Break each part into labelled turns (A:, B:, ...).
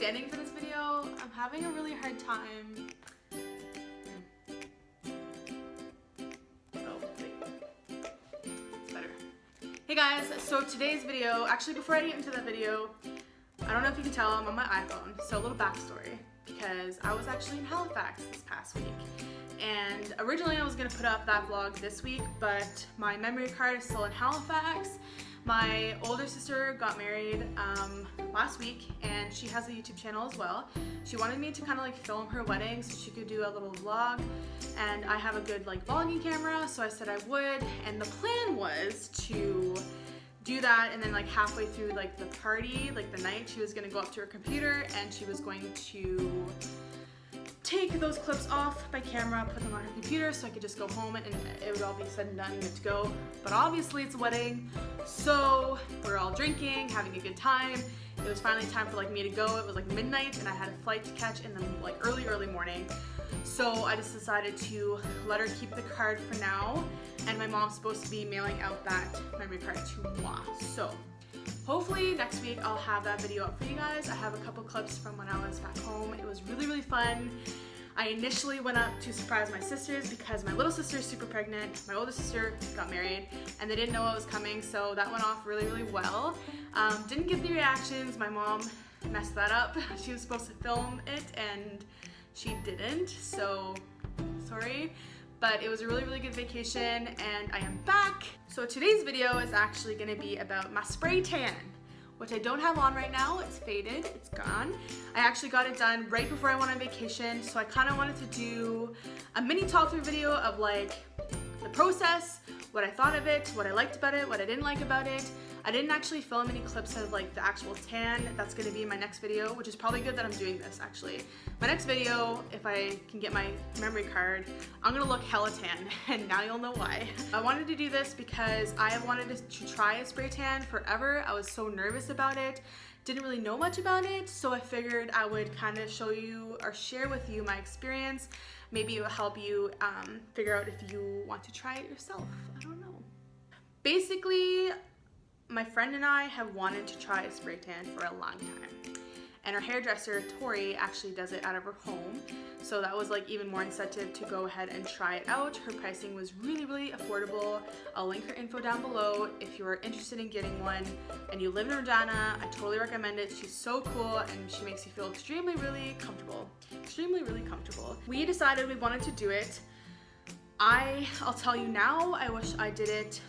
A: standing for this video. I'm having a really hard time. Oh, wait. It's better. Hey guys, so today's video, actually before I get into that video, I don't know if you can tell, I'm on my iPhone, so a little backstory, because I was actually in Halifax this past week. And originally I was going to put up that vlog this week, but my memory card is still in Halifax. My older sister got married last week, and she has a YouTube channel as well. She wanted me to kind of like film her wedding so she could do a little vlog, and I have a good like vlogging camera, so I said I would, and the plan was to do that, and then like halfway through like the party, like the night, she was going to go up to her computer and she was going to take those clips off my camera, put them on her computer so I could just go home and it would all be said and done and good to go. But obviously it's a wedding, so we're all drinking, having a good time. It was finally time for like me to go. It was like midnight and I had a flight to catch in the like early morning. So I just decided to let her keep the card for now, and my mom's supposed to be mailing out that memory card to moi. So hopefully next week I'll have that video up for you guys. I have a couple clips from when I was back home. It was really fun. I initially went up to surprise my sisters because my little sister is super pregnant, my older sister got married, and they didn't know what was coming, so that went off really well. Didn't get the reactions. My mom messed that up. She was supposed to film it and she didn't, so sorry. But it was a really good vacation and I am back. So today's video is actually gonna be about my spray tan, which I don't have on right now. It's faded, it's gone. I actually got it done right before I went on vacation, so I kind of wanted to do a mini talk through video of like the process, what I thought of it, what I liked about it, what I didn't like about it. I didn't actually film any clips of like the actual tan. That's gonna be my next video, which is probably good that I'm doing this actually. My next video, if I can get my memory card, I'm gonna look hella tan, and now you'll know why. I wanted to do this because I have wanted to try a spray tan forever. I was so nervous about it, didn't really know much about it, so I figured I would kind of show you or share with you my experience. Maybe it will help you figure out if you want to try it yourself. I don't know. Basically, my friend and I have wanted to try a spray tan for a long time, and our hairdresser Tori actually does it out of her home, so that was like even more incentive to go ahead and try it out. Her pricing was really affordable. I'll link her info down below if you're interested in getting one and you live in Regina. I totally recommend it. She's so cool and she makes you feel extremely really comfortable. We decided we wanted to do it. I'll tell you now, I wish I did it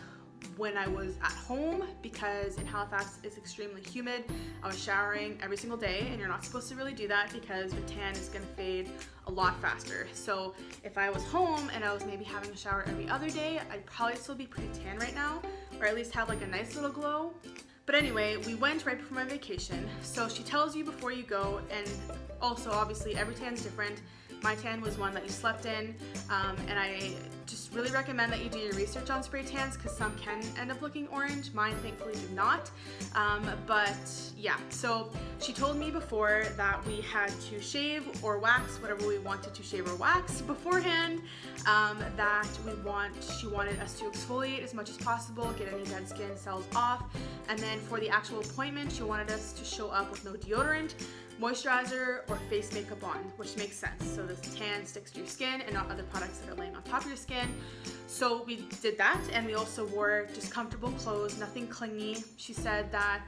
A: when I was at home, because in Halifax it's extremely humid. I was showering every single day, and you're not supposed to really do that because your tan is gonna fade a lot faster. So if I was home and I was maybe having a shower every other day, I'd probably still be pretty tan right now, or at least have like a nice little glow. But anyway, we went right before my vacation, so she tells you before you go, and also obviously every tan's different. My tan was one that you slept in, and I just really recommend that you do your research on spray tans because some can end up looking orange. Mine thankfully did not, but yeah. So she told me before that we had to shave or wax, whatever we wanted to shave or wax beforehand, that she wanted us to exfoliate as much as possible, get any dead skin cells off, and then for the actual appointment, she wanted us to show up with no deodorant, moisturizer, or face makeup on, which makes sense. So this tan sticks to your skin and not other products that are laying on top of your skin. So we did that, and we also wore just comfortable clothes, nothing clingy. She said that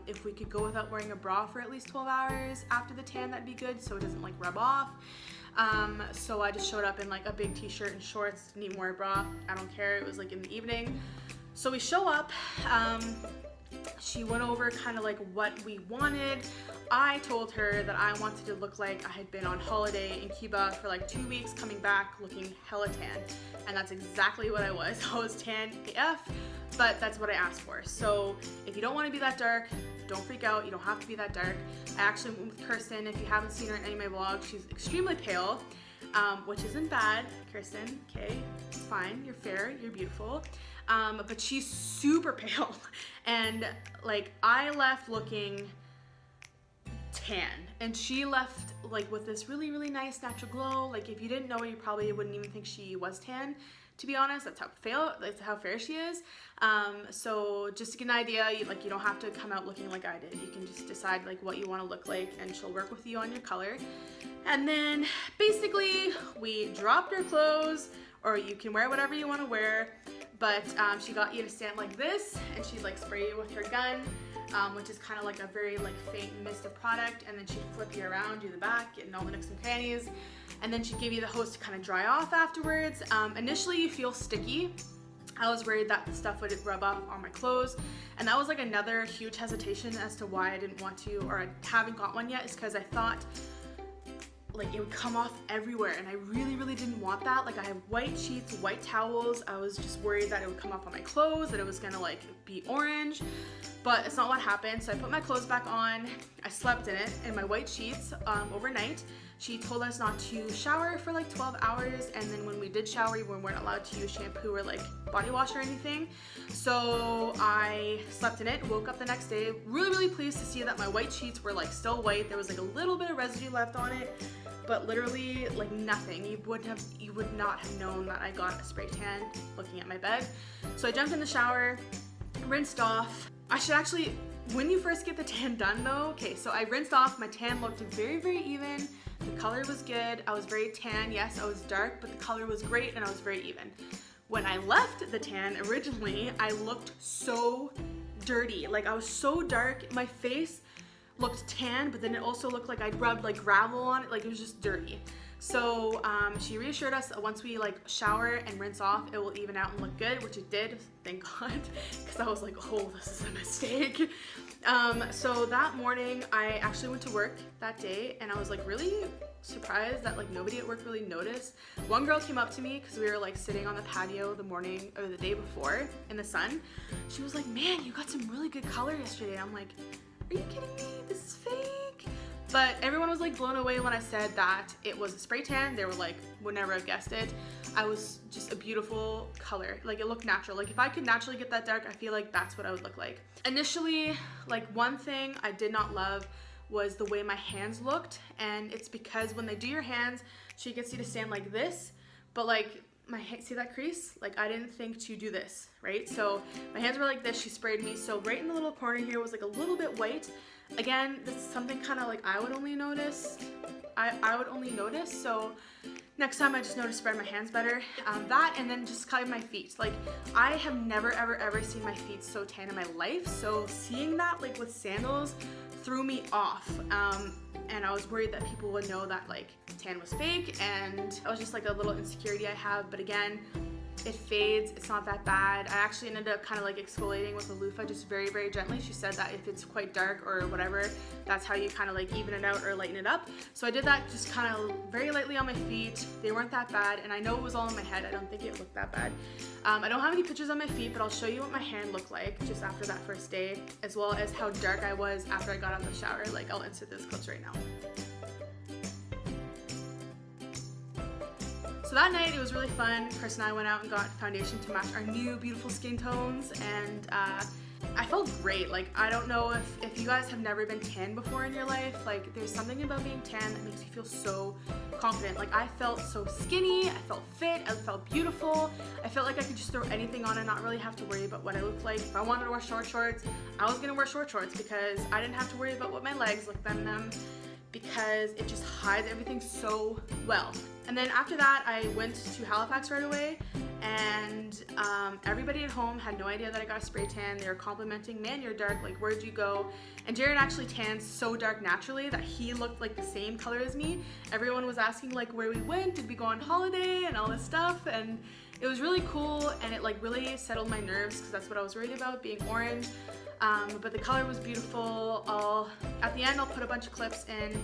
A: if we could go without wearing a bra for at least 12 hours after the tan, that'd be good so it doesn't like rub off. So I just showed up in like a big t-shirt and shorts, didn't even wear a bra. I don't care, it was like in the evening. So we show up, she went over kind of like what we wanted. I told her that I wanted to look like I had been on holiday in Cuba for like 2 weeks, coming back looking hella tan, and that's exactly what I was. I was tan AF, but that's what I asked for. So if you don't want to be that dark, don't freak out, you don't have to be that dark. I actually went with Kirstin. If you haven't seen her in any of my vlogs, she's extremely pale, which isn't bad. Kirstin, okay, it's fine, you're fair, you're beautiful. But she's super pale, and like I left looking tan, and she left like with this really nice natural glow. Like if you didn't know her, you probably wouldn't even think she was tan. to be honest. That's how fair she is. So just to get an idea, you don't have to come out looking like I did. You can just decide like what you want to look like, and she'll work with you on your color. And then basically we dropped our clothes, or you can wear whatever you want to wear, but she got you to stand like this, and she'd like spray you with her gun, which is kind of like a very like faint mist of product, and then she'd flip you around, do the back, getting all the nooks and crannies, and then she'd give you the hose to kind of dry off afterwards. Initially you feel sticky. I was worried that the stuff would rub off on my clothes, and that was like another huge hesitation as to why I didn't want to, or I haven't got one yet, is because I thought like it would come off everywhere, and I really didn't want that. Like I have white sheets, white towels. I was just worried that it would come off on my clothes, that it was gonna like be orange, but it's not what happened. So I put my clothes back on. I slept in it, in my white sheets, overnight. She told us not to shower for like 12 hours, and then when we did shower, we weren't allowed to use shampoo or like body wash or anything. So I slept in it, woke up the next day, really pleased to see that my white sheets were like still white. There was like a little bit of residue left on it, but literally like nothing. You would not have known that I got a spray tan looking at my bed. So I jumped in the shower, rinsed off. I should actually, when you first get the tan done though, okay, so I rinsed off, my tan looked very even. The color was good. I was very tan. Yes, I was dark, but the color was great, and I was very even. When I left the tan originally, I looked so dirty. Like I was so dark. My face looked tan, but then it also looked like I'd rubbed like gravel on it. Like it was just dirty. So she reassured us that once we like shower and rinse off, it will even out and look good, which it did, thank God, because I was like, oh, this is a mistake. So that morning I actually went to work that day, and I was like really surprised that like nobody at work really noticed. One girl came up to me because we were like sitting on the patio the morning or the day before in the sun. She was like, man, you got some really good color yesterday. I'm like, are you kidding me? This is fake. But everyone was like blown away when I said that it was a spray tan. They were like, would never have guessed it. I was just a beautiful color. Like it looked natural. Like if I could naturally get that dark, I feel like that's what I would look like. Initially, like one thing I did not love was the way my hands looked. And it's because when they do your hands, she gets you to stand like this, but like see that crease? Like I didn't think to do this, right? So my hands were like this, she sprayed me. So right in the little corner here was like a little bit white. Again, this is something kind of like I would only notice. I would only notice. So next time I just know to spread my hands better. That, and then just cutting my feet. Like I have never ever seen my feet so tan in my life. So seeing that like with sandals threw me off. And I was worried that people would know that like tan was fake, and it was just like a little insecurity I have. But again, it fades, it's not that bad. I actually ended up kind of like exfoliating with a loofah just very gently. She said that if it's quite dark or whatever, that's how you kind of like even it out or lighten it up. So I did that just kind of very lightly on my feet. They weren't that bad, and I know it was all in my head. I don't think it looked that bad. I don't have any pictures on my feet, but I'll show you what my hand looked like just after that first day, as well as how dark I was after I got out of the shower. Like I'll insert those clips right now. So that night it was really fun. Chris and I went out and got foundation to match our new beautiful skin tones, and I felt great. Like I don't know if you guys have never been tan before in your life, like there's something about being tan that makes you feel so confident. Like I felt so skinny, I felt fit, I felt beautiful. I felt like I could just throw anything on and not really have to worry about what I looked like. If I wanted to wear short shorts, I was gonna wear short shorts because I didn't have to worry about what my legs looked like in them, because it just hides everything so well. And then after that, I went to Halifax right away, and everybody at home had no idea that I got a spray tan. They were complimenting, man, you're dark, like where'd you go? And Jared actually tanned so dark naturally that he looked like the same color as me. Everyone was asking like where we went, did we go on holiday, and all this stuff, and it was really cool, and it like really settled my nerves because that's what I was worried about, being orange. But the color was beautiful. At the end I'll put a bunch of clips in.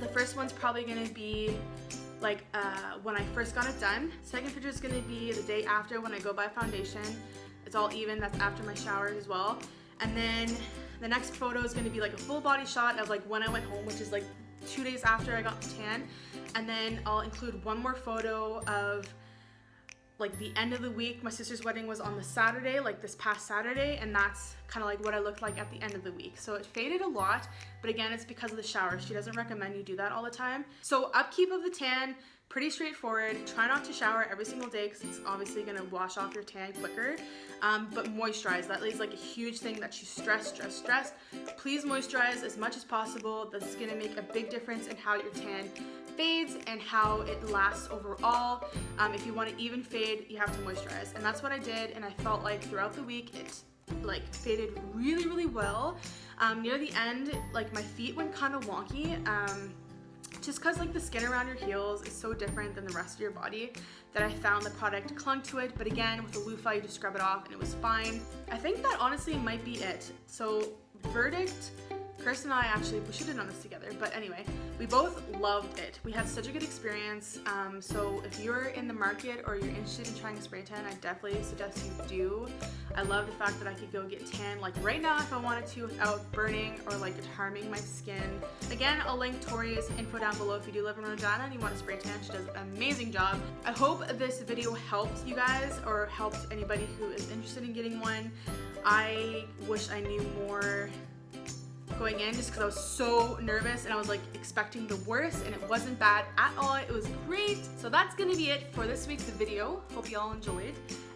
A: The first one's probably gonna be like when I first got it done. Second picture is gonna be the day after when I go buy foundation. It's all even, that's after my shower as well. And then the next photo is gonna be like a full body shot of like when I went home, which is like 2 days after I got the tan. And then I'll include one more photo of like the end of the week. My sister's wedding was on the Saturday, like this past Saturday, and that's kind of like what I looked like at the end of the week. So it faded a lot, but again, it's because of the shower. She doesn't recommend you do that all the time. So upkeep of the tan, Pretty straightforward. Try not to shower every single day because it's obviously gonna wash off your tan quicker, but moisturize. That is like a huge thing that you stress. Please moisturize as much as possible. This is gonna make a big difference in how your tan fades and how it lasts overall. If you want to even fade, you have to moisturize, and that's what I did, and I felt like throughout the week it like faded really well. Near the end, like my feet went kind of wonky, just because like the skin around your heels is so different than the rest of your body that I found the product clung to it. But again, with the loofah, you just scrub it off and it was fine. I think that honestly might be it. So verdict, Kirstin and I actually, we should have done this together, but anyway, we both loved it. We had such a good experience. So if you're in the market or you're interested in trying a spray tan, I definitely suggest you do. I love the fact that I could go get tan like right now if I wanted to without burning or like harming my skin. Again, I'll link Tori's info down below if you do live in Regina and you want a spray tan. She does an amazing job. I hope this video helped you guys or helped anybody who is interested in getting one. I wish I knew more going in just because I was so nervous and I was like expecting the worst, and it wasn't bad at all. It was great. So that's gonna be it for this week's video. Hope you all enjoyed,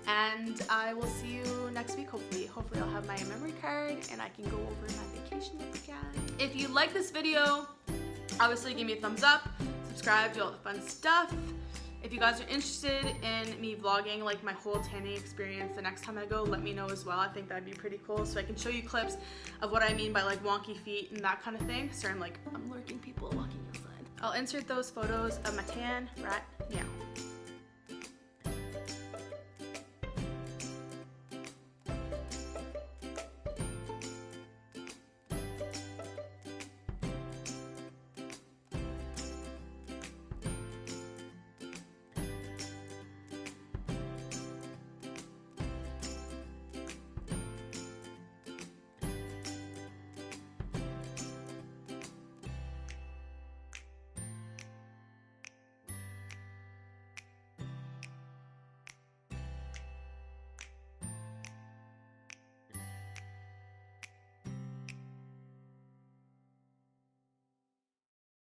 A: and I will see you next week. Hopefully I'll have my memory card and I can go over my vacation again. If you like this video, obviously give me a thumbs up, subscribe, do all the fun stuff. If you guys are interested in me vlogging like my whole tanning experience the next time I go, let me know as well. I think that'd be pretty cool, so I can show you clips of what I mean by like wonky feet and that kind of thing. Sorry, I'm lurking people walking outside. I'll insert those photos of my tan right now.